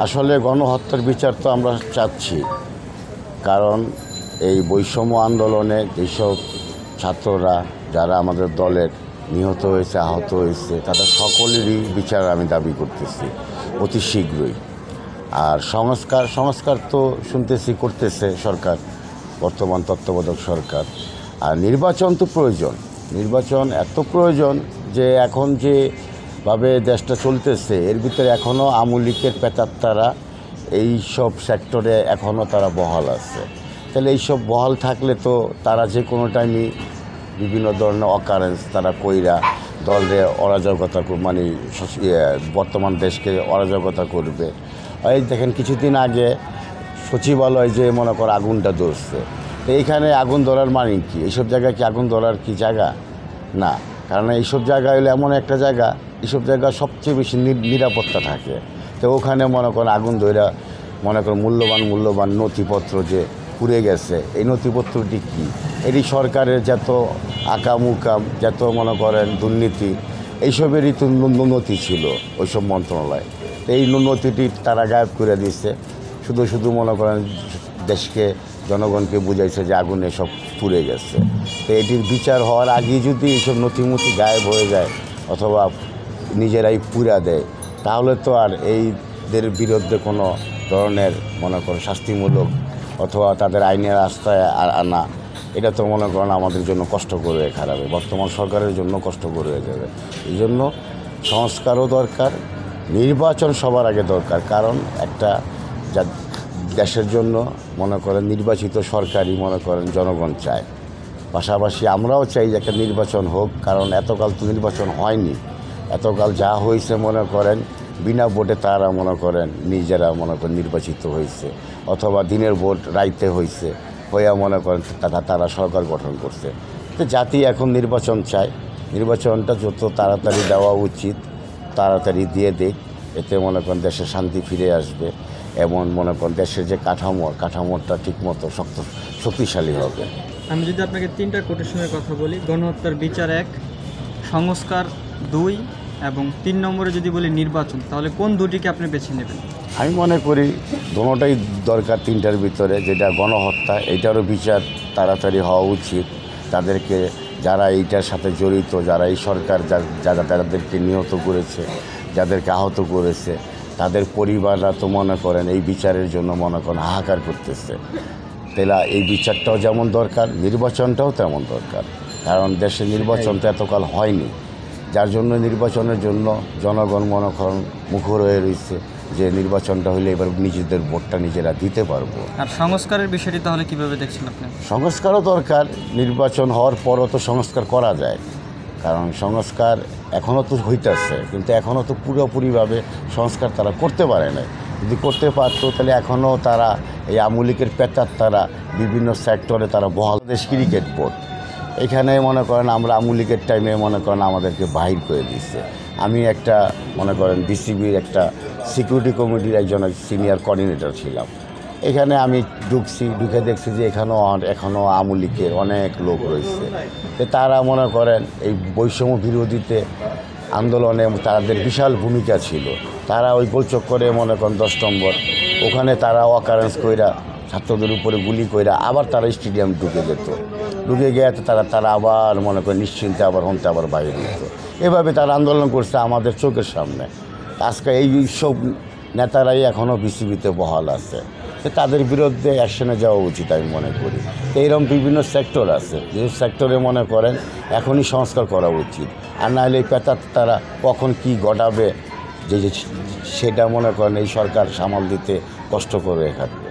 আসলে গণহত্যার বিচার তো আমরা চাচ্ছি, কারণ এই বৈষম্য আন্দোলনে যেসব ছাত্ররা যারা আমাদের দলের নিহত হয়েছে, আহত হয়েছে, তাদের সকলেরই বিচার আমি দাবি করতেছি অতি শীঘ্রই। আর সংস্কার তো শুনতেছি করতেছে সরকার, বর্তমান তত্ত্বাবধায়ক সরকার। আর নির্বাচন তো প্রয়োজন, নির্বাচন এত প্রয়োজন যে এখন যেভাবে দেশটা চলতেছে এর ভিতরে এখনও আওয়ামী লীগের প্রেতাত্মারা এই সব সেক্টরে এখনও তারা বহাল আছে। তাহলে এইসব বহাল থাকলে তো তারা যে কোনো টাইমই বিভিন্ন ধরনের অকারেন্স তারা কইরা দলে অরাজকতা মানে বর্তমান দেশকে অরাজকতা করবে। এই দেখেন কিছুদিন আগে সচিবালয় যে মনে কর আগুনটা ধরছে, তো এইখানে আগুন ধরার মানে কি? এইসব জায়গায় কি আগুন ধরার কি জায়গা? না, কারণ এইসব জায়গা হলো এমন একটা জায়গা, এইসব জায়গা সবচেয়ে বেশি নিরাপত্তা থাকে। তো ওখানে মনে করেন আগুন ধরা মনে করেন মূল্যবান নথিপত্র যে পুড়ে গেছে, এই নথিপত্রটি কী? এটি সরকারের যত আকাম যত মনে করেন দুর্নীতি এইসবেরই তো নথি ছিল ওইসব মন্ত্রণালয়। তো এই নথিটি তারা গায়েব করে দিচ্ছে, শুধু মনে করেন দেশকে জনগণকে বুঝাইছে যে আগুনে সব পুড়ে গেছে। তো এটির বিচার হওয়ার আগেই যদি এইসব নথিমুথি গায়েব হয়ে যায় অথবা নিজেরাই পুড়া দেয়, তাহলে তো আর এইদের বিরুদ্ধে কোনো ধরনের মনে করেন শাস্তিমূলক অথবা তাদের আইনের রাস্তায় আনা, এটা তো মনে করেন আমাদের জন্য কষ্টকর হয়ে খারাপ, বর্তমান সরকারের জন্য কষ্টকর হয়ে যাবে। এই জন্য সংস্কারও দরকার, নির্বাচন সবার আগে দরকার। কারণ একটা দেশের জন্য মনে করেন নির্বাচিত সরকারই মনে করেন জনগণ চায়, পাশাপাশি আমরাও চাই যে একটা নির্বাচন হোক। কারণ এতকাল তো নির্বাচন হয়নি, এতকাল যা হয়েছে মনে করেন বিনা ভোটে তারা মনে করেন নিজেরা মনে করেন নির্বাচিত হয়েছে, অথবা দিনের ভোট রাইতে হয়েছে, হইয়া মনে করেন তারা সরকার গঠন করছে। তো জাতি এখন নির্বাচন চায়, নির্বাচনটা যত তাড়াতাড়ি দেওয়া উচিত তাড়াতাড়ি দিয়ে দেখ, এতে মনে করেন দেশে শান্তি ফিরে আসবে, এমন মনে করেন দেশের যে কাঠামোটা ঠিকমতো শক্তিশালী হবে। আমি যদি আপনাকে 3টা কোটেশনের কথা বলি, গণহত্যার বিচার 1, সংস্কার 2 এবং 3 নম্বরে যদি বলি নির্বাচন, তাহলে কোন দুটিকে আপনি বেছে নেবেন? আমি মনে করি দোনোটাই দরকার। 3টার ভিতরে যেটা গণহত্যা, এইটারও বিচার তাড়াতাড়ি হওয়া উচিত। তাদেরকে যারা এইটার সাথে জড়িত, যারা এই সরকার যাদেরকে নিহত করেছে, যাদেরকে আহত করেছে, তাদের পরিবাররা তো মনে করেন এই বিচারের জন্য মনে করেন হাহাকার করতেছে। তাহলে এই বিচারটাও যেমন দরকার, নির্বাচনটাও তেমন দরকার। কারণ দেশে নির্বাচন তো এতকাল হয়নি, যার জন্য নির্বাচনের জন্য জনগণ মনে করেন মুখর হয়ে রয়েছে যে নির্বাচনটা হলে এবার নিজেদের ভোটটা নিজেরা দিতে পারবো। আর সংস্কারের বিষয়টি তাহলে কীভাবে দেখছেন আপনি? সংস্কারও দরকার, নির্বাচন হওয়ার পরও তো সংস্কার করা যায়। কারণ সংস্কার এখনও তো হইতেছে, কিন্তু এখনও তো পুরোপুরিভাবে সংস্কার তারা করতে পারে না। যদি করতে পারতো তাহলে এখনও তারা এই আওয়ামী লীগের তারা বিভিন্ন সেক্টরে তারা বহাল। দেশ ক্রিকেট বোর্ড এখানে মনে করেন আমরা আওয়ামী লীগের টাইমে মনে করেন আমাদেরকে বাহির করে দিচ্ছে। আমি একটা মনে করেন বিসিবির একটা সিকিউরিটি কমিটির একজন সিনিয়র কোঅর্ডিনেটর ছিলাম। এখানে আমি ঢুকে দেখছি যে এখনও আওয়ামী লীগের অনেক লোক রয়েছে। তো তারা মনে করেন এই বৈষম্য বিরোধীতে আন্দোলনে তাদের বিশাল ভূমিকা ছিল। তারা ওই গোলচক্করে মনে করেন 10 নম্বর ওখানে তারা অকারেন্স কইরা ছাত্রদের উপরে গুলি কইরা আবার তারা স্টেডিয়াম ঢুকে গিয়ে তারা আবার মনে করেন নিশ্চিন্তে আবার বাইরে যেত। এভাবে তারা আন্দোলন করছে আমাদের চোখের সামনে। আজকে এই সব নেতারাই এখনও বিসিবিতে বহাল আছে, তাদের বিরুদ্ধে অ্যাকশনে যাওয়া উচিত আমি মনে করি। তো এইরকম বিভিন্ন সেক্টর আছে, যে সেক্টরে মনে করেন এখনই সংস্কার করা উচিত। আর না হলে এই তারা কখন কি ঘটাবে যে সেটা মনে করেন এই সরকার সামাল দিতে কষ্ট করে থাকবে।